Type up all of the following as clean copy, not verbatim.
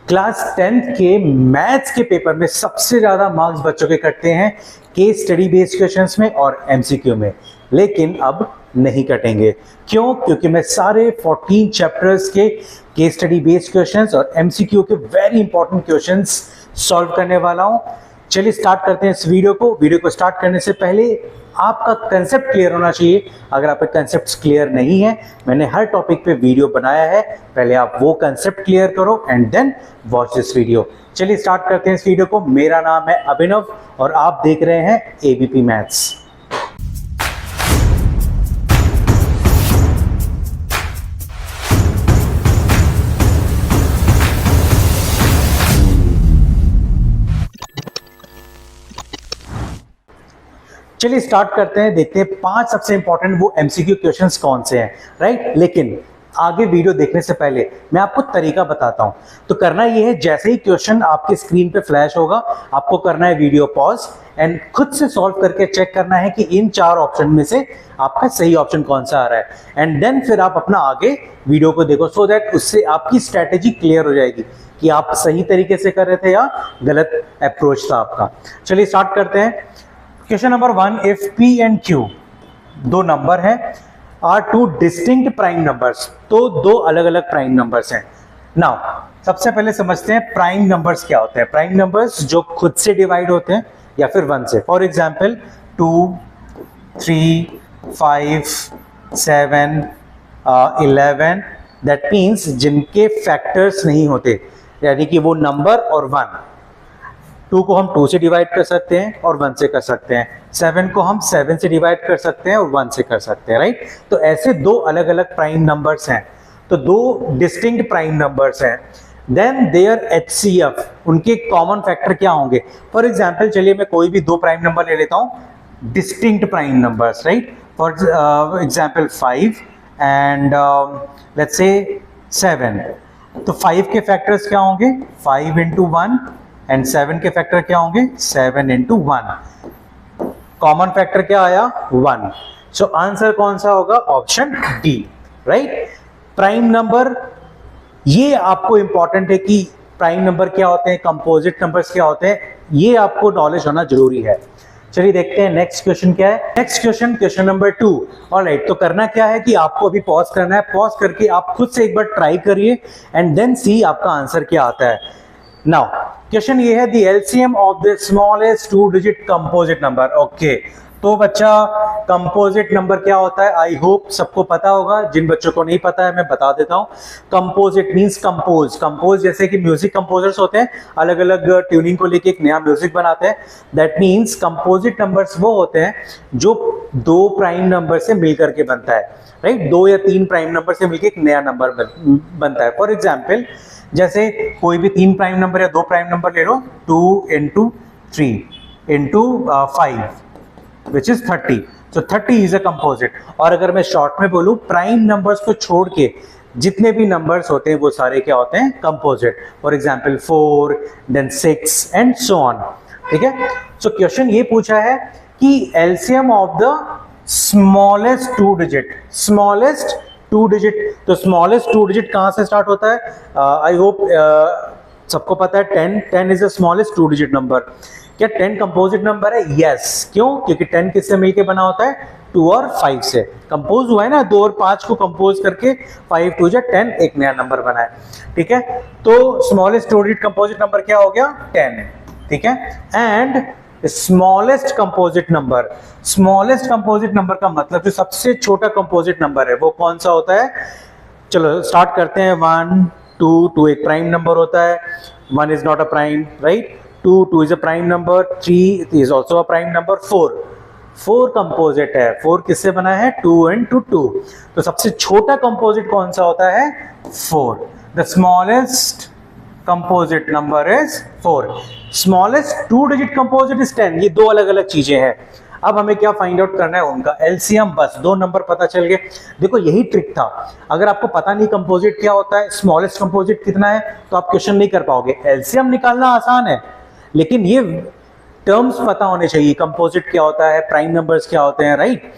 Class 10th के maths के paper में सबसे ज्यादा मार्क्स बच्चों के कटते हैं केस स्टडी बेस्ड क्वेश्चंस में और एमसीक्यू में, लेकिन अब नहीं कटेंगे। क्यों? क्योंकि मैं सारे 14 चैप्टर्स के केस स्टडी बेस्ड क्वेश्चंस और एमसीक्यू के वेरी इंपॉर्टेंट क्वेश्चंस सॉल्व करने वाला हूं। चलिए स्टार्ट करते हैं इस वीडियो को स्टार्ट करने से पहले आपका कंसेप्ट क्लियर होना चाहिए। अगर आपके कंसेप्ट क्लियर नहीं है, मैंने हर टॉपिक पे वीडियो बनाया है, पहले आप वो कंसेप्ट क्लियर करो and then watch this video. चलिए स्टार्ट करते हैं इस वीडियो को। मेरा नाम है अभिनव और आप देख रहे हैं एबीपी मैथ्स। चलिए स्टार्ट करते हैं, देखते हैं 5 सबसे इंपॉर्टेंट वो एमसीक्यू क्वेश्चंस कौन से हैं, राइट। लेकिन आगे वीडियो देखने से पहले मैं आपको तरीका बताता हूं। तो करना ये है, जैसे ही क्वेश्चन आपके स्क्रीन पे फ्लैश होगा, आपको करना है वीडियो पॉज एंड खुद से सॉल्व करके चेक करना है कि इन 4 ऑप्शन में से आपका सही ऑप्शन कौन सा आ रहा है एंड देन फिर आप अपना आगे वीडियो को देखो, सो दैट उससे आपकी स्ट्रेटेजी क्लियर हो जाएगी कि आप सही तरीके से कर रहे थे या गलत अप्रोच था आपका। चलिए स्टार्ट करते हैं। Question number 1, if P and Q दो नंबर है are two distinct prime numbers, तो दो अलग अलग प्राइम नंबर्स हैं। नाउ सबसे पहले समझते हैं प्राइम नंबर्स क्या होते हैं। प्राइम नंबर्स जो खुद से डिवाइड होते हैं या फिर 1 से। फॉर एग्जांपल 2, 3, 5, 7, 11, दैट मीन्स जिनके फैक्टर्स नहीं होते, यानी कि वो नंबर और 1। 2 को हम 2 से डिवाइड कर सकते हैं और 1 से कर सकते हैं। 7 को हम 7 से डिवाइड कर सकते हैं और 1 से कर सकते हैं, राइट। तो ऐसे दो अलग अलग प्राइम नंबर्स हैं, तो दो डिस्टिंक्ट प्राइम नंबर्स हैं। देन देयर HCF, उनके कॉमन फैक्टर क्या होंगे। फॉर एग्जांपल चलिए मैं कोई भी दो प्राइम नंबर ले लेता हूं, distinct prime numbers, right. For example 5 and let's say 7। तो 5 के फैक्टर्स क्या होंगे, 5 into 1 एंड 7 के फैक्टर क्या होंगे, 7 into 1। कॉमन फैक्टर क्या आया, 1। सो आंसर कौन सा होगा, option D, right. Prime number, ये आपको इंपॉर्टेंट है कि प्राइम नंबर क्या होते हैं, कंपोजिट नंबर्स क्या होते हैं, ये आपको नॉलेज होना जरूरी है। चलिए देखते हैं नेक्स्ट क्वेश्चन क्या है। Next question number 2। ऑलराइट, तो करना क्या है कि आपको अभी पॉज करना है। पॉज करके आप खुद से एक बार ट्राई करिए एंड देन सी आपका आंसर क्या आता है। नाउ क्वेश्चन ये है, the LCM of the smallest 2 digit composite number. Okay, तो बच्चा कंपोजिट नंबर क्या होता है, आई होप सबको पता होगा। जिन बच्चों को नहीं पता है मैं बता देता हूं। कंपोजिट मींस कंपोज जैसे कि म्यूजिक कंपोजर्स होते हैं, अलग अलग ट्यूनिंग को लेके एक नया म्यूजिक बनाते हैं। दैट मींस कंपोजिट नंबर्स वो होते हैं जो दो प्राइम नंबर से मिलकर के बनता है, राइट। 2 या 3 प्राइम नंबर से मिलकर एक नया नंबर बनता है। फॉर एग्जाम्पल जैसे कोई भी 3 प्राइम नंबर या 2 प्राइम नंबर ले लो, 2 into 3 into 5 which is 30। So 30 is a composite. और अगर मैं शॉर्ट में बोलूं, प्राइम नंबर्स को छोड़ के जितने भी नंबर्स होते हैं वो सारे क्या होते हैं, composite. For example 4, then 6 and so on, ठीक है। सो क्वेश्चन ये पूछा है कि LCM of the smallest 2 digit, smallest 2 digit. तो स्मॉलेस्ट 2 डिजिट कहां से स्टार्ट होता है, आई होप सबको पता है 10 is the smallest 2 digit number. क्या 10 कंपोजिट नंबर है? यस। क्यों? क्योंकि 10 किससे मिलके बना होता है, 2 और 5 से कंपोज हुआ है ना। 2 और 5 को कंपोज करके 5 2 जा 10 एक नया नंबर बना है, ठीक है। तो स्मॉलेस्ट 2 डिजिट कंपोजिट नंबर क्या हो गया, 10, ठीक है। And smallest composite number, smallest composite number का मतलब जो सबसे छोटा कंपोजिट नंबर है वो कौन सा होता है। चलो स्टार्ट करते हैं। 1, 2 एक प्राइम नंबर होता है, 1 is not a prime, right. 2 is a prime number, 3 is also a prime number, 4 composite है। 4 किससे बना है, 2 into 2। तो सबसे छोटा कंपोजिट कौन सा होता है, 4। The smallest composite number is 4। Smallest 2 digit composite is 10। ये दो अलग अलग चीजें हैं। अब हमें क्या फाइंड आउट करना है, उनका एलसीएम। बस 2 नंबर पता चल गए। देखो यही ट्रिक था। अगर आपको पता नहीं कंपोजिट क्या होता है, स्मॉलेस्ट कंपोजिट कितना है, तो आप क्वेश्चन नहीं कर पाओगे। एलसीएम निकालना आसान है, लेकिन ये टर्म्स पता होने चाहिए, कंपोजिट क्या होता है, प्राइम नंबर्स क्या होते हैं, राइट।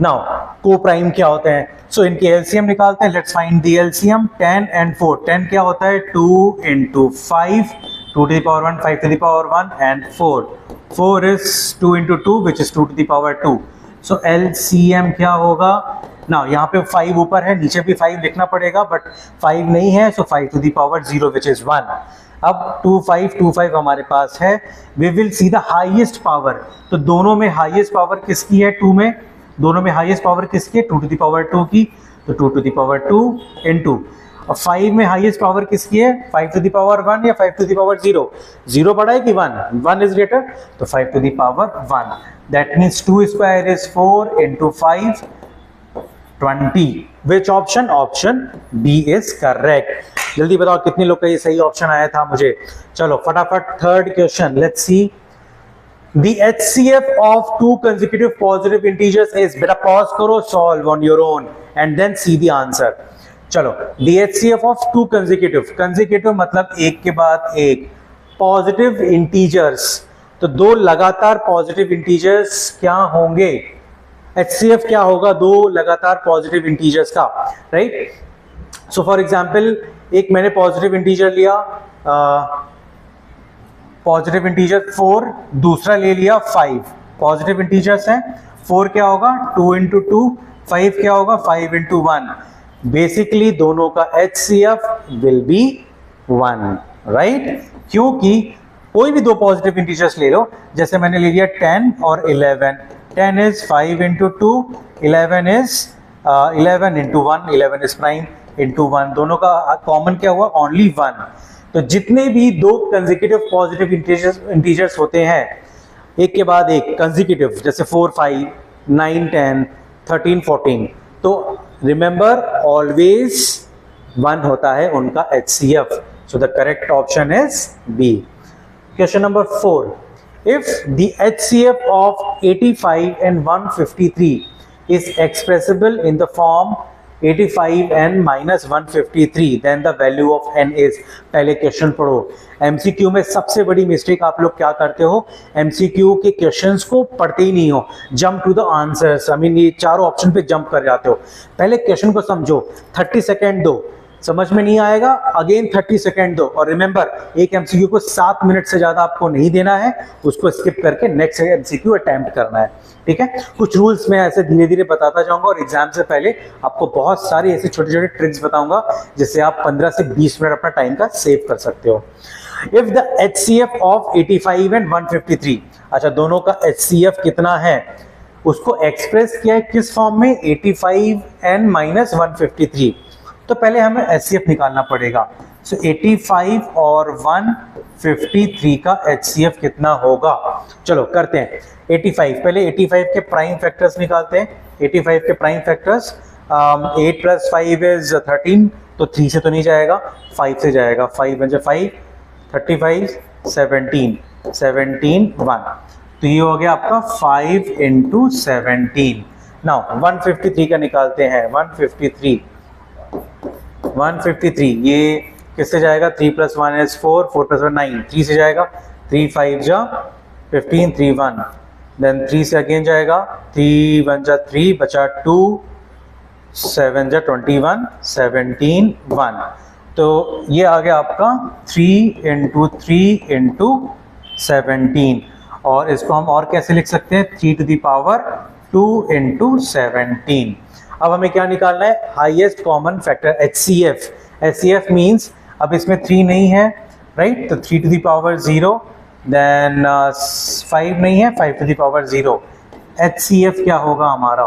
नाउ को प्राइम क्या होते हैं? सो इनके एलसीएम निकालते हैं. Let's find the LCM. 10 and 4. 10 क्या होता है? 2 into 5, 2 to the power 1, 5 to the power 1, and 4. 4 is 2 into 2, which is 2 to the power 2. So LCM क्या होगा? नाउ यहाँ पे 5 ऊपर है, नीचे भी 5 लिखना पड़ेगा, बट 5 नहीं है, सो 5 to the power 0, which is 1. अब 2 5 हमारे पास है. We will see the highest power. तो दोनों में हाईएस्ट पावर किसकी है? 2 में दोनों में हाईएस्ट पावर किसकी है? 2 to the power 2 की. तो 2 to the power 2 into. और 5 में हाईएस्ट पावर किसकी है? 5 to the power 1 या 5 to the power 0? 0 बड़ा है कि 1? 1 is greater, तो 5 to the power 1. That means 2 square is 4 into 5, 20. Which option? Option B is correct. जल्दी बताओ कितने लोग का ये सही ऑप्शन आया था मुझे. चलो फटाफट third question. Let's see. The HCF of two consecutive positive integers is. बेटा पॉज करो, solve on your own and then see the answer. चलो, the HCF of two consecutive मतलब एक के बाद एक positive integers. तो दो लगातार positive integers क्या होंगे? HCF क्या होगा दो लगातार positive integers का, right? So for example, एक मैंने positive integer लिया, पॉजिटिव इंटीजर 4, दूसरा ले लिया 5. पॉजिटिव इंटीजर्स हैं. 4 क्या होगा? 2 into 2. 5 क्या होगा? 5 into 1. बेसिकली दोनों का HCF विल बी 1, राइट? क्योंकि कोई भी दो पॉजिटिव इंटीजर्स ले लो, जैसे मैंने ले लिया 10 और 11. 10 is 5 into 2, 11 is 11 into 1. 11 is prime into 1. दोनों का कॉमन क्या हुआ? ओनली 1. तो जितने भी दो कंसेक्यूटिव पॉजिटिव इंटीजर्स होते हैं एक के बाद एक कंसेक्यूटिव, जैसे 4 5 9 10 13 14, तो रिमेंबर ऑलवेज 1 होता है उनका HCF. So the correct option is B. Question number 4. If the HCF of 85 and 153 is expressible in the form 85n minus 153, then the value of n is. पहले क्वेश्चन पढ़ो. MCQ में सबसे बड़ी mistake आप लोग क्या करते हो? एमसीक्यू के क्वेश्चंस को पढ़ते ही नहीं हो, jump to the answers. I mean ये चारों ऑप्शन पे जंप कर जाते हो. पहले क्वेश्चन को समझो, 30 सेकेंड दो, समझ में नहीं आएगा अगेन 30 सेकेंड दो. और रिमेंबर, एक एमसीक्यू को 7 मिनट से ज्यादा आपको नहीं देना है, उसको स्किप करके नेक्स्ट एमसीक्यू अटेम्प्ट करना है. ठीक है, कुछ रूल्स मैं ऐसे धीरे धीरे बताता जाऊंगा और एग्जाम से पहले आपको बहुत सारी ऐसे छोटे छोटे ट्रिक्स बताऊंगा जिससे आप 15 से 20 मिनट अपना टाइम का सेव कर सकते हो. If the HCF of 85 and 153, अच्छा दोनों का HCF कितना है उसको एक्सप्रेस किया है किस फॉर्म में? 85n minus 153. तो पहले हमें HCF निकालना पड़ेगा. सो 85 और 153 का HCF कितना होगा? चलो करते हैं. 85, पहले 85 के प्राइम फैक्टर्स निकालते हैं. 85 के प्राइम फैक्टर्स 8 plus 5 is 13, तो 3 से तो नहीं जाएगा, 5 से जाएगा. 5 बन जाए 5, 35, 17, 17 1. तो ये हो गया आपका 5 into 17. नाउ 153 का निकालते हैं. 153 ये किससे जाएगा? 3 plus 1 is 4, 4 plus 1 9, 3 से जाएगा. 3 5 जा 15, 3 1, देन 3 से अगेन जाएगा. 3 1 जा 3, बचा 2, 7 जा 21, 17 1. तो ये आ गया आपका 3 into 3 into 17. और इसको हम और कैसे लिख सकते हैं? 3 to the power 2 into 17. अब हमें क्या निकालना है? Highest common factor HCF. HCF means अब इसमें 3 नहीं है, राइट? तो 3 to the power 0, देन 5 नहीं है, 5 to the power 0. HCF क्या होगा हमारा?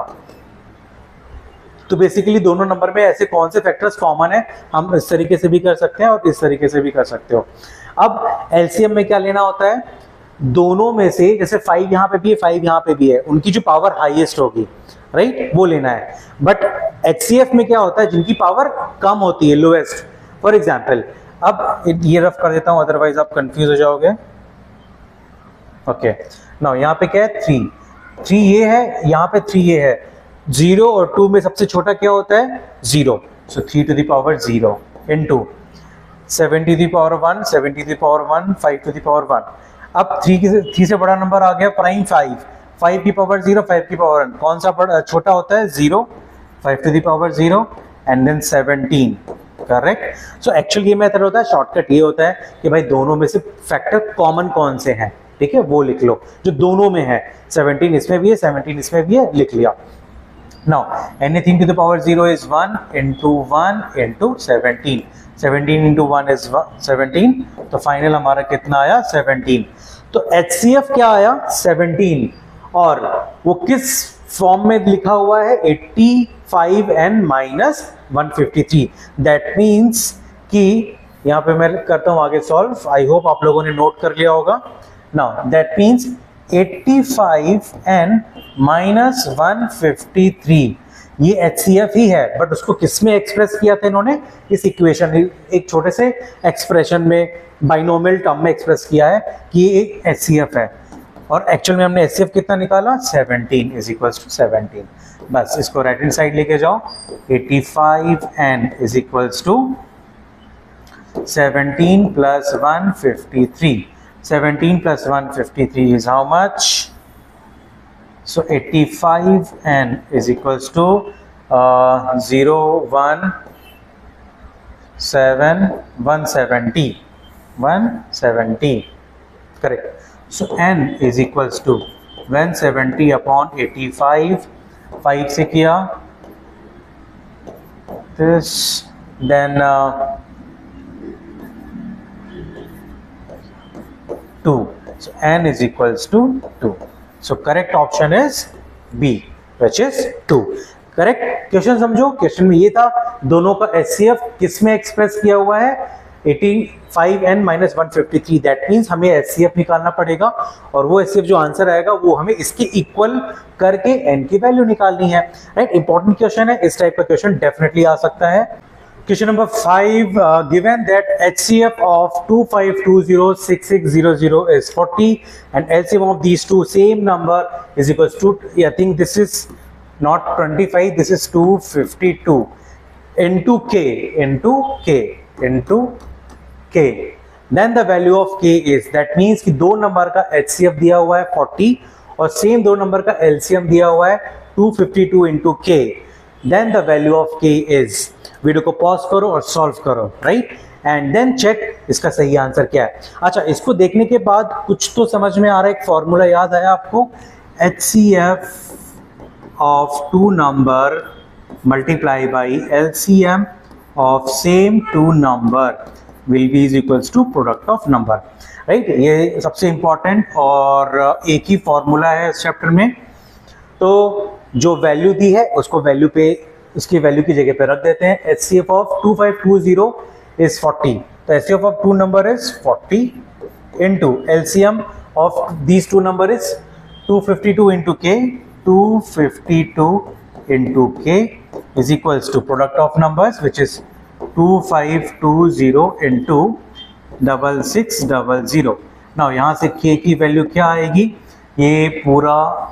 तो बेसिकली दोनों नंबर में ऐसे कौन से फैक्टर्स कॉमन है? हम इस तरीके से भी कर सकते हैं और इस तरीके से भी कर सकते हो. अब LCM में क्या लेना होता है? दोनों में से, जैसे 5 यहाँ पे भी है, 5 यहाँ पे भी है, उनकी जो पावर हाईएस्ट होगी, राइट, वो लेना है. बट HCF में क्या होता है? जिनकी पावर कम होती है, लोएस्ट. फॉर एग्जाम्पल, अब ये रफ कर देता हूं, अदरवाइज आप कंफ्यूज हो जाओगे. ओके, नाउ यहाँ पे क्या है? 3 ये है, यहाँ पे 3 ये है. 0 और 2 में सबसे छोटा क्या होता है? 0. सो 3 to the power 0 into 7 to the power 1, 7 to the power 1, 5 to the power 1. अब 3 से बड़ा नंबर आ गया प्राइम 5. 5 की पावर 0, 5 की पावर 1, कौन सा छोटा होता है? 0, 5 to the power 0 and then 17, correct. So actually ये मेथड होता है, शॉर्टकट ये होता है कि भाई दोनों में से फैक्टर कॉमन कौन से हैं, ठीक है, वो लिख लो जो दोनों में है। 17 इसमें भी है, 17 इसमें भी है, लिख लिया। Now anything to the power 0 is 1 into 17, 17 into 1 is 17, तो फाइनल हमारा कितना आया? 17। तो HCF क्या आया? 17, और वो किस फॉर्म में लिखा हुआ है? 85n minus 153। दैट मीन्स कि यहाँ पे मैं करता हूँ आगे सॉल्व, आई होप आप लोगों ने नोट कर लिया होगा। Now that means 85n minus 153 ये HCF ही है, बट उसको किस में एक्सप्रेस किया था इन्होंने? इस इक्वेशन, एक छोटे से एक्सप्रेशन में, बाइनोमियल टर्म में एक्सप्रेस किया है कि ये एक HCF है, और एक्चुअल में हमने HCF कितना निकाला? 17 इज इक्वल्स टू 17। बस इसको राइट हैंड साइड लेके जाओ, 85n is equals to 17 plus 153, 17 plus 153 is how much? So 85n is equals to 170, correct. So n is equals to 170 upon 85, 5 से किया this, then 2, so n is equals to 2. So correct option is B, which is 2. Correct. Question समझो, question में ये था दोनों का HCF किस में एक्सप्रेस किया हुआ है? 85n minus 153। दैट मीन्स हमें HCF निकालना पड़ेगा, और वो HCF जो आंसर आएगा वो हमें इसके इक्वल करके n की वैल्यू निकालनी है, राइट। इंपॉर्टेंट क्वेश्चन है, इस टाइप का क्वेश्चन डेफिनेटली आ सकता है। Question number 5, given that HCF of 25206600 is 40 and LCM of these two same number is equals to, I think this is not 25, this is 252 into k, then the value of k is, that means कि दो number का HCF दिया हुआ है 40 और same दो number का LCM दिया हुआ है 252 into k, then the value of k is, video को पॉज करो और सॉल्व करो, राइट, एंड देन चेक इसका सही आंसर क्या है। अच्छा, इसको देखने के बाद कुछ तो समझ में आ रहा है, एक फॉर्मूला याद आया आपको? HCF of two number multiply by LCM of same two number will be is equals to product of number, right. ये सबसे इंपॉर्टेंट और एक ही फॉर्मूला है इस चैप्टर में। तो जो वैल्यू दी है उसको वैल्यू पे, उसकी वैल्यू की जगह पे रख देते हैं। HCF ऑफ 2520 is 40, तो HCF of two number is 40 into LCM of these two number is 252 into k, 252 into k is equals to product of numbers which is 2520 into 6600। Now यहाँ से k की वैल्यू क्या आएगी? ये पूरा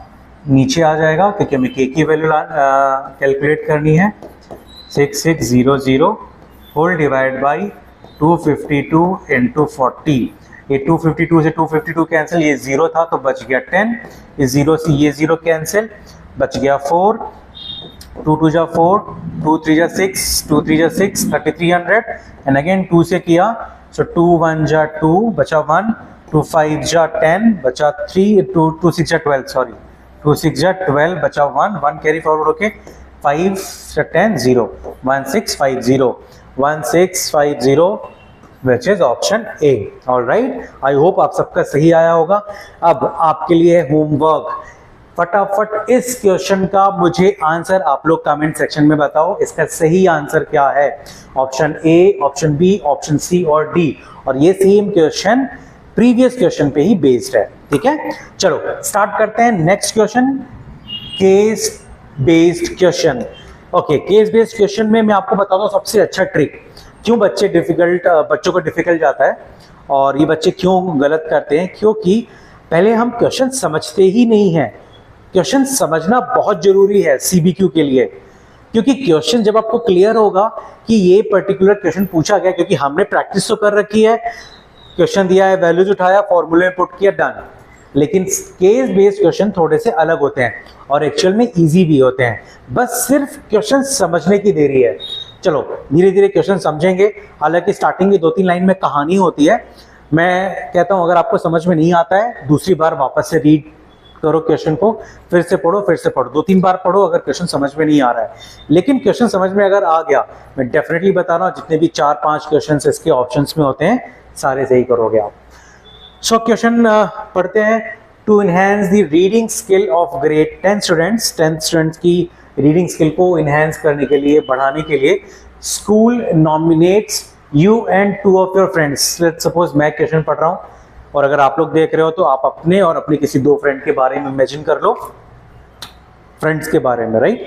नीचे आ जाएगा क्योंकि हमें k की वैल्यू कैलकुलेट करनी है। 6600 होल डिवाइड बाई 252 इंटू 40। ये 252 से 252 कैंसिल, ये 0 था तो बच गया 10, इस 0 से ये 0 कैंसिल, बच गया 4, 2 2 जा 4, 2 3 जा 6, 2 3 जा 6, 3300 एंड अगेन 2 से किया, सो 2 1 जा 2 बचा 1, 2 5 जा 10 बचा 3, 2 6 जा 12, सॉरी 2 6 जा 12 बचा 1, 1 कैरी फॉरवर्ड होके 5 से 10 0, 1650 which is option A। All right, I hope आप सबका सही आया होगा। अब आपके लिए होमवर्क, फटाफट इस क्वेश्चन का मुझे आंसर आप लोग कमेंट सेक्शन में बताओ, इसका सही आंसर क्या है? Option A, option B, option C और डी। और ये सेम क्वेश्चन प्रीवियस क्वेश्चन पे ही बेस्ड है, ठीक है। चलो स्टार्ट करते हैं next question, case based question. Okay, case based question में मैं आपको बताता हूँ सबसे अच्छा ट्रिक, क्यों बच्चों को डिफिकल्ट जाता है और ये बच्चे क्यों गलत करते हैं। क्योंकि पहले हम क्वेश्चन समझते ही नहीं हैं। क्वेश्चन समझना बहुत जरूरी है सीबीक्यू के लिए, क्योंकि क्वेश्चन जब आपको क्लियर होगा कि ये पर्टिकुलर क्वेश्चन पूछा गया, क्योंकि हमने प्रैक्टिस तो कर रखी है, क्वेश्चन दिया है, वैल्यूज उठाया, फॉर्मूले में पुट किया, डन। लेकिन केस बेस्ड क्वेश्चन थोड़े से अलग होते हैं और एक्चुअल में इजी भी होते हैं, बस सिर्फ क्वेश्चन समझने की देरी है। चलो धीरे धीरे क्वेश्चन समझेंगे। हालांकि स्टार्टिंग की 2-3 लाइन में कहानी होती है। मैं कहता हूं अगर आपको समझ में नहीं आता है दूसरी बार वापस से रीड करो क्वेश्चन को, फिर से पढ़ो, फिर से पढ़ो, 2-3 बार पढ़ो अगर क्वेश्चन समझ में नहीं आ रहा है। लेकिन क्वेश्चन समझ में अगर आ गया, मैं डेफिनेटली बता रहा हूं जितने भी 4-5 क्वेश्चन इसके ऑप्शंस में होते हैं सारे सही करोगे आप। सो क्वेश्चन पढ़ते हैं। To enhance the reading skill of grade 10 students की रीडिंग स्किल को इनहेंस करने के लिए, बढ़ाने के लिए school nominates you and 2 of your friends. Let's suppose मैं क्वेश्चन पढ़ रहा हूं और अगर आप लोग देख रहे हो तो आप अपने और अपने किसी 2 फ्रेंड के बारे में इमेजिन कर लो, फ्रेंड्स के बारे में, right?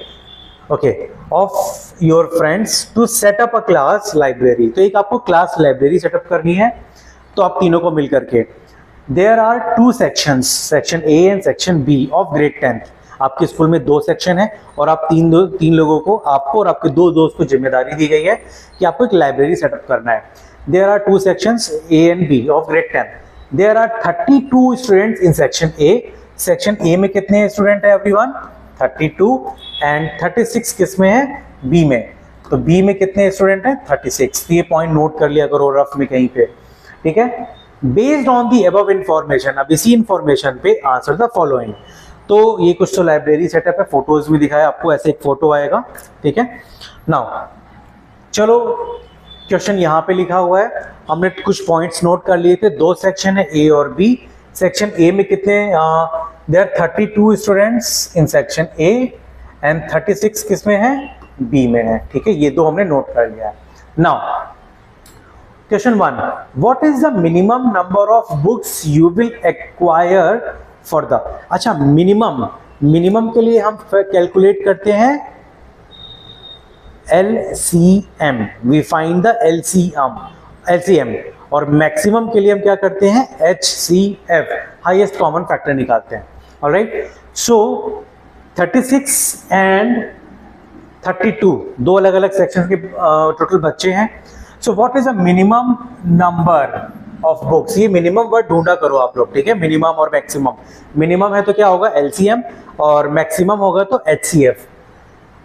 Okay, of your friends to set up a class library. तो एक आपको क्लास लाइब्रेरी सेटअप करनी है, तो आप तीनों को मिल करके। There are 2 sections, section A and section B of grade 10। आपके स्कूल में 2 सेक्शन है और आप तीन लोगों को, आपको और आपके 2 दोस्त को जिम्मेदारी दी गई है कि आपको एक लाइब्रेरी सेटअप करना है। There are 2 sections A and B of grade 10। There are 32 students in section A. Section A में कितने स्टूडेंट है एवरीवन? 32। एंड 36 किस में है? बी में। तो बी में कितने स्टूडेंट हैं? 36। ये पॉइंट नोट कर लिया करो रफ में कहीं पे, ठीक है? Based on the above information, अब इसी इंफॉर्मेशन पे आंसर द फॉलोइंग। तो ये कुछ तो लाइब्रेरी सेटअप है, फोटोज भी दिखाया आपको, ऐसे एक फोटो आएगा, ठीक है? नाउ चलो क्वेश्चन यहाँ पे लिखा हुआ है, हमने कुछ पॉइंट्स नोट कर लिए थे। 2 सेक्शन है ए और बी। सेक्शन ए में कितने? There 32 students in section A and 36 किस में है? बी में है, ठीक है? ये 2 हमने नोट कर लिया है। Now question 1, what is the minimum number of books you will acquire for the. अच्छा, मिनिमम के लिए हम कैलकुलेट करते हैं LCM, we find the LCM। और मैक्सिमम के लिए हम क्या करते हैं? HCF, हाईएस्ट कॉमन फैक्टर निकालते हैं। ऑलराइट, सो 36 एंड 32 2 अलग अलग सेक्शन के टोटल बच्चे हैं। So what is the minimum number of books? ये मिनिमम वर्ड ढूंढा करो आप लोग, ठीक है? मिनिमम और मैक्सिमम। मिनिमम है तो क्या होगा? LCM, और मैक्सिमम होगा तो HCF।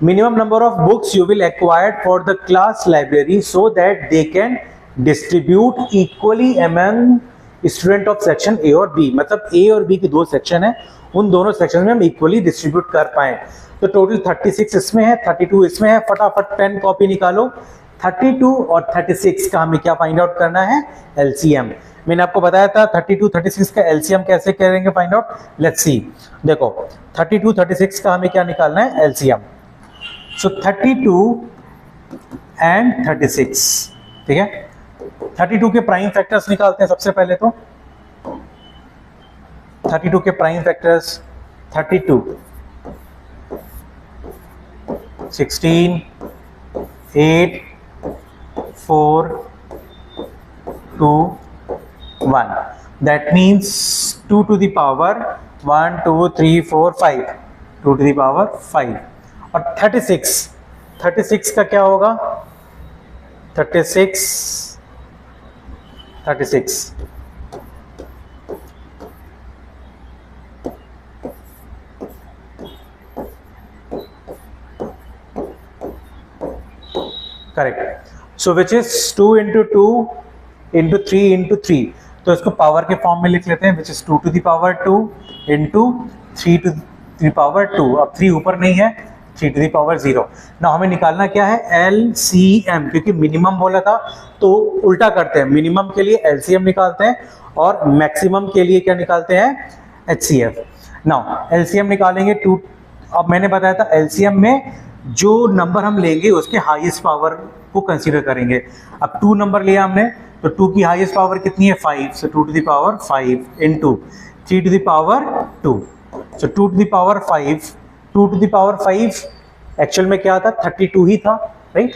Minimum number of books you will acquire for the class library so that they can distribute equally among student of section A और B। मतलब A और B की 2 सेक्शन है, उन दोनों सेक्शन में हम इक्वली डिस्ट्रीब्यूट कर पाए। तो टोटल 36 इसमें है, 32 इसमें है। फटाफट पेन कॉपी निकालो। 32 और 36 का हमें क्या फाइंड आउट करना है? LCM। मैंने आपको बताया था 32 36 का LCM कैसे करेंगे फाइंड आउट। लेट्स सी, देखो 32 36 का हमें क्या निकालना है? LCM। सो 32 एंड 36, ठीक है? 32 के प्राइम फैक्टर्स निकालते हैं सबसे पहले। तो 32 के prime factors 32, 16, 8, 4, 2, 1। That means 2 to the power 1 2 3 4 5, 2 to the power 5। और 36 का क्या होगा? 36 correct. So which is 2 into 2 into 3 into 3। तो इसको पावर के फॉर्म में लिख लेते हैं, which is 2 to the power 2 into 3 to the power 2। अब 3 ऊपर नहीं है, 3 to the power 0। ना हमें निकालना क्या है? LCM, क्योंकि मिनिमम बोला था तो उल्टा करते हैं। मिनिमम के लिए LCM निकालते हैं और मैक्सिमम के लिए क्या निकालते हैं? HCF। नाउ LCM निकालेंगे 2। अब मैंने बताया था LCM में जो नंबर हम लेंगे उसके हाईएस्ट पावर को कंसीडर करेंगे। अब 2 नंबर लिया हमने, तो 2 की हाईएस्ट पावर कितनी है? 5। सो 2 to the power 5 into 3 to the power 2। So 2 to the power 5, 2 to the power 5 actual में क्या था? 32 ही था, राइट?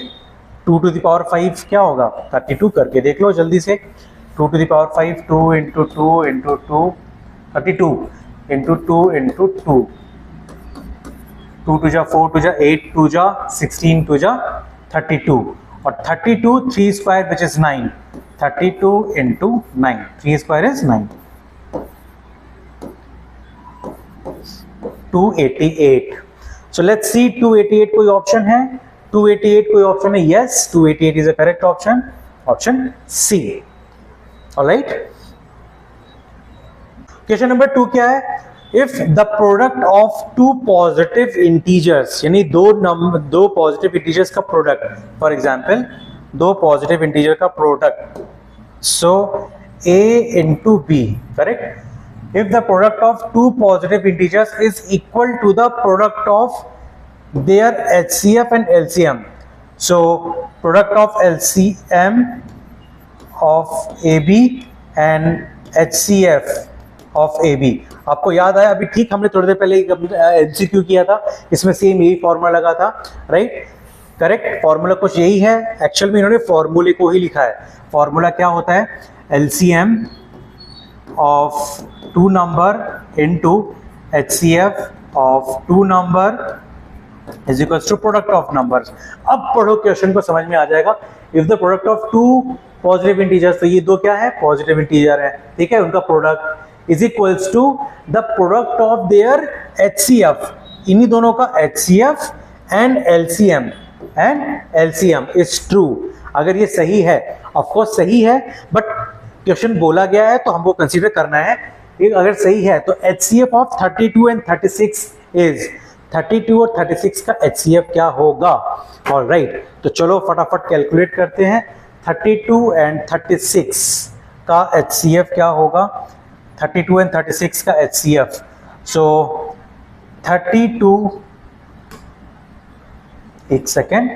2 to the power 5 क्या होगा? 32 करके देख लो जल्दी से। 2 to the power 5, 2 into 2 into 2, 32 into 2 into 2, 2 to 4 to 8 to 16 to 32। और 32 3 square which is 9, 32 into 9, 3 square is 9। 288. So let's see 288 कोई ऑप्शन है? 288 कोई ऑप्शन है? Yes, 288 is a correct option. Option C. Alright. Question number 2 क्या है? If the product of two positive integers, यानी दो positive integers का product, for example, दो positive integer का product, so A into B, correct? If the product of two positive integers is equal to the product of their HCF and LCM, so product of LCM of AB and HCF of AB, आपको याद आया अभी ठीक हमने थोड़ी देर पहले MCQ किया था, इसमें सेम यही फॉर्मूला लगा था, राइट? करेक्ट, फॉर्मूला कुछ यही है, एक्चुअल में इन्होंने फॉर्मूले को ही लिखा है। फॉर्मूला क्या होता है? LCM of two number into HCF of two number is equals to product of numbers। अब पढ़ो क्वेश्चन को, समझ में आ जाएगा। If the product of two positive integers, तो ये दो क्या है? पॉजिटिव इंटीजर है, ठीक है, उनका product is equals to the product of their HCF, इन्हीं दोनों का HCF and LCM is true। अगर ये सही है, ऑफ कोर्स सही है, बट क्वेश्चन बोला गया है तो हमको कंसीडर करना है। अगर सही है तो HCF of 32 and 36 is 32 और 36 का HCF क्या होगा? ऑलराइट, तो चलो फटाफट कैलकुलेट करते हैं। 32 and 36 का HCF क्या होगा? 32 and 36 का HCF, so 32, एक सेकेंड,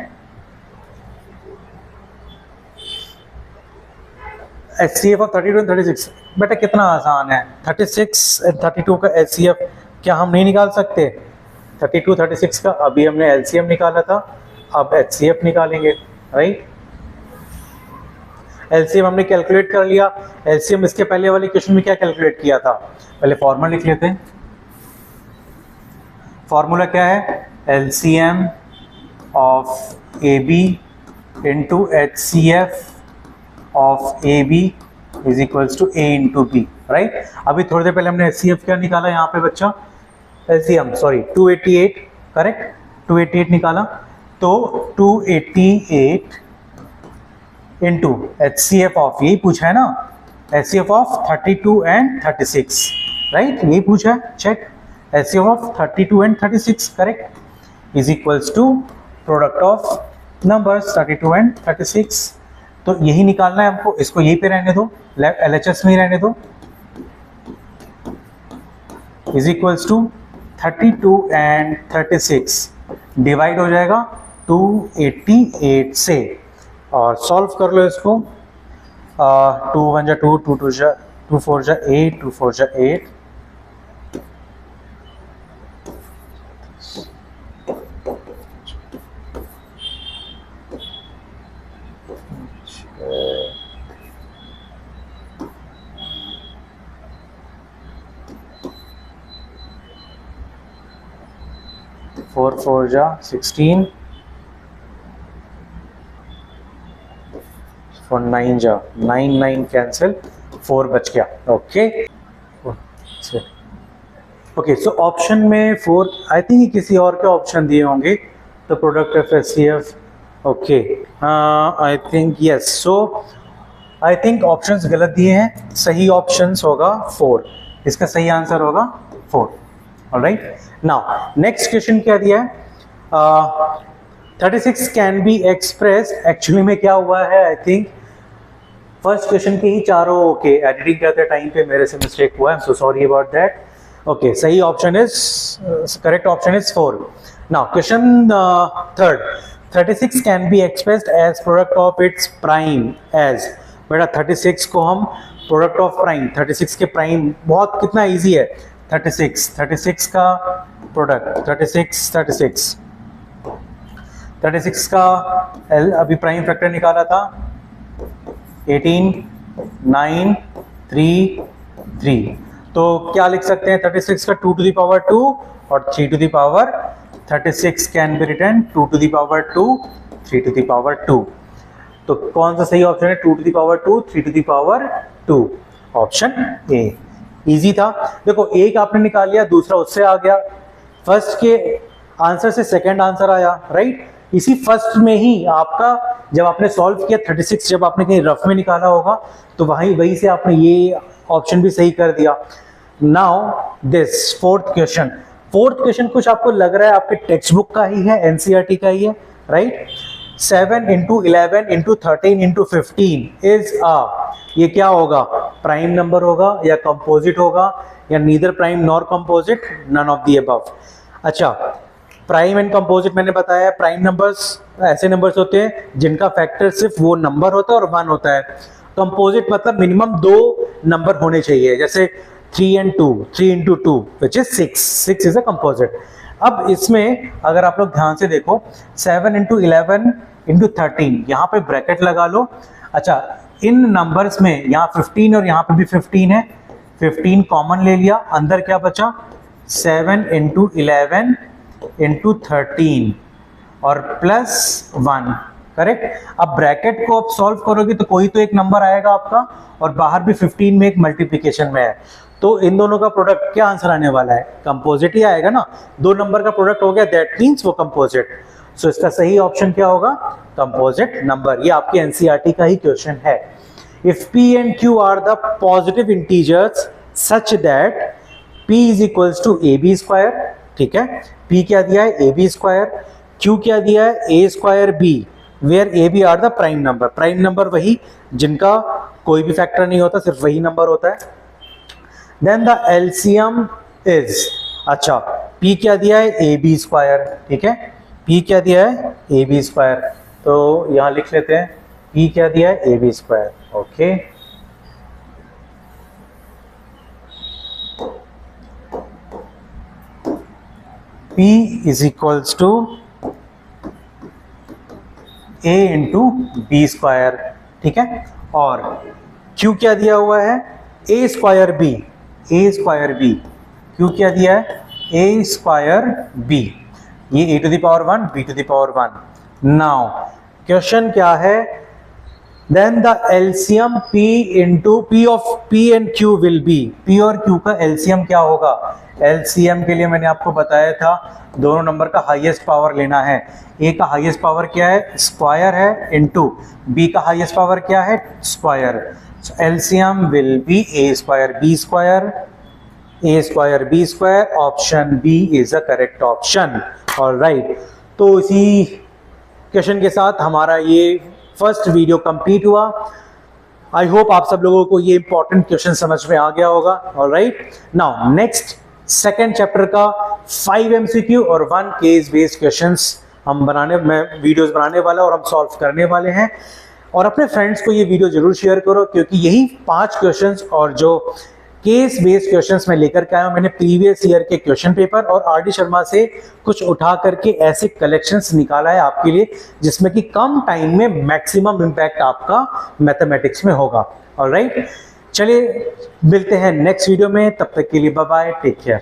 HCF of 32 and 36, बेटा कितना आसान है। 36 and 32 का HCF क्या हम नहीं निकाल सकते? 32 36 का अभी हमने LCM निकाला था, अब HCF निकालेंगे, राइट? LCM हमने कैलकुलेट कर लिया। LCM इसके पहले वाले क्वेश्चन में क्या कैलकुलेट किया था? पहले फॉर्मूला लिख लेते हैं। फॉर्मूला क्या है? LCM of AB into HCF of AB is equals to A into B, right? अभी थोड़ी देर पहले हमने HCF क्या निकाला यहाँ पे बच्चा? LCM, सॉरी, 288, करेक्ट, 288 निकाला, तो 288 इंटू HCF ऑफ, यही पूछा है ना, HCF ऑफ 32 and 36, राइट? यही पूछा है, check. HCF of 32 and 36, correct, is equals to product of numbers 32 and 36। तो यही निकालना है हमको, इसको यही पे रहने दो, LHS में ही रहने दो, is equals to 32 and 36 divide हो जाएगा 288 से, और सॉल्व कर लो इसको। 2 1 जा 2, 2 2 जा 2 4 जा 8, 2 4 जा 8, फोर 4 जा 16, 4 9 जा 9 9 कैंसिल, 4 बच गया, ओके ओके। सो ऑप्शन में 4, आई थिंक किसी और के ऑप्शन दिए होंगे, तो product of HCF, okay, I think yes. So I think options गलत दिए हैं, सही ऑप्शंस होगा 4, इसका सही आंसर होगा 4। ऑलराइट, नाउ नेक्स्ट क्वेश्चन क्या दिया है? 36 कैन बी एक्सप्रेस, एक्चुअली में क्या हुआ है, आई थिंक फर्स्ट क्वेश्चन के ही चारों ओके, एडिटिंग करते टाइम पे मेरे से मिस्टेक हुआ है, I am so sorry about that. Okay, सही option is, correct option is 4। Now question third, 36 can be expressed as product of its prime as, बेटा 36 को हम प्रोडक्ट ऑफ प्राइम, 36 के प्राइम बहुत कितना इजी है, 36 का प्रोडक्ट, 36 का अभी प्राइम फैक्टर निकाला था 18 9 3 3, तो क्या लिख सकते हैं? 36 का 2 to the power 2 और 3 to the power 36 can be written 2 to the power 2 3 to the power 2। तो कौन सा सही ऑप्शन है? 2 to the power 2 3 to the power 2, option A. Easy था, देखो एक आपने निकाल लिया, दूसरा उससे आ गया, फर्स्ट के आंसर से सेकंड आंसर आया, राइट। इसी फर्स्ट में ही आपका जब आपने सॉल्व किया 36 जब आपने कहीं रफ में निकाला होगा तो वही से आपने ये ऑप्शन भी सही कर दिया। नाउ दिस फोर्थ क्वेश्चन कुछ आपको लग रहा है आपके टेक्स्ट बुक का ही है, एनसीईआरटी का ही है, right. 7 into 11 into 13 into 15 is ये क्या होगा, प्राइम नंबर होगा या कंपोजिट होगा या neither prime nor composite, none of the above. अच्छा, प्राइम एंड कंपोजिट मैंने बताया, प्राइम नंबर्स ऐसे नंबर्स होते हैं जिनका फैक्टर सिर्फ वो नंबर होता है और 1 होता है। कंपोजिट मतलब मिनिमम 2 नंबर होने चाहिए, जैसे 3 and 2, 3 into 2 which is 6 is a composite. अब इसमें अगर आप लोग ध्यान से देखो 7 into 11 into 13 यहाँ पे ब्रैकेट लगा लो। अच्छा, इन नंबर्स में यहाँ 15 और यहाँ पे भी 15 है, 15 कॉमन ले लिया, अंदर क्या बचा 7 into 11 into 13 और प्लस 1, करेक्ट। अब ब्रैकेट को आप सॉल्व करोगे तो कोई तो एक नंबर आएगा आपका और बाहर भी 15 में एक मल्टीप्लिकेशन में है, तो इन दोनों का प्रोडक्ट क्या आंसर आने वाला है, कंपोजिट ही आएगा ना। 2 नंबर का प्रोडक्ट हो गया, दैट मीन्स वो कंपोजिट। सो इसका सही ऑप्शन क्या होगा, कंपोजिट नंबर। ये आपके एनसीईआरटी का ही क्वेश्चन है। If P and Q are the positive integers such that P is equals to AB square, ठीक है। P क्या दिया है AB स्क्वायर, Q क्या दिया है A square B, where AB are the prime number. Prime number वही जिनका कोई भी फैक्टर नहीं होता, सिर्फ वही नंबर होता है। देन द एलसीएम इज, अच्छा P क्या दिया है AB स्क्वायर, ठीक है। P क्या दिया है AB स्क्वायर, तो यहां लिख लेते हैं P क्या दिया है AB square, okay. P is equals to A into B square, ठीक है। और Q क्या दिया हुआ है A square B, A square B, Q क्या दिया है A स्क्वायर B, ये A to the power 1 B to the power 1। Now question क्या है, then the LCM P into P of P and Q will be, P और Q का LCM क्या होगा। एलसीएम के लिए मैंने आपको बताया था दोनों नंबर का हाईएस्ट पावर लेना है। A का हाईएस्ट पावर क्या है, स्क्वायर है, इंटू B का हाईएस्ट पावर क्या है, square. LCM will be A square B square, A square B square, option B is a correct option. Alright, तो इसी क्वेश्चन के साथ हमारा ये फर्स्ट वीडियो कंप्लीट हुआ। आई होप आप सब लोगों को ये इंपॉर्टेंट क्वेश्चन समझ में आ गया होगा। Alright, now next second chapter का 5 MCQ और 1 केस बेस्ड क्वेश्चंस मैं वीडियोस बनाने वाला और हम सॉल्व करने वाले हैं। और अपने फ्रेंड्स को ये वीडियो जरूर शेयर करो, क्योंकि यही 5 क्वेश्चंस और जो केस बेस्ड क्वेश्चंस मैं लेकर के आया हूं, मैंने प्रीवियस ईयर के क्वेश्चन पेपर और RD शर्मा से कुछ उठा करके ऐसे कलेक्शंस निकाला है आपके लिए, जिसमें कि कम टाइम में मैक्सिमम इम्पैक्ट आपका मैथमेटिक्स में होगा। ऑलराइट, चलिए मिलते हैं नेक्स्ट वीडियो में, तब तक के लिए बाय बाय, टेक केयर।